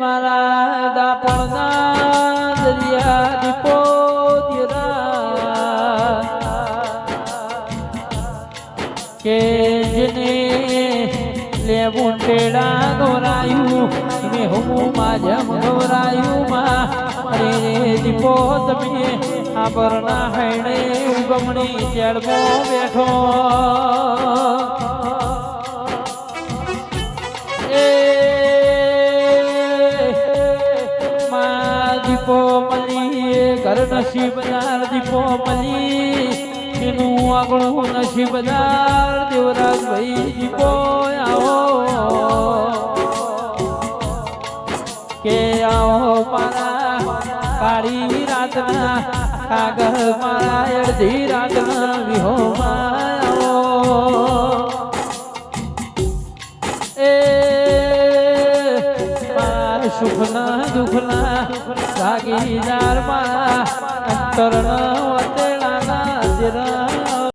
મારા દાપણના દરિયા દીપો કે જેને લેવું ટેડા ગોરાયું મેં હું માજમ ગોરાયું માં અરે દીપો તમે આબરના હૈણે ઉગમણી ચેડમો બેઠો દીપો મળી ઘર નસીબદાર દીપો મળી એનું આગળું નસીબદાર દેવરાજ ભાઈ દીપો આવો કે આવો મારા કાળી રાતના કાગળ મારા અડધી રાતના વિહોમાં આવો સુખના દુઃખના ભાગીદાર મારા અંતરના વતેડાના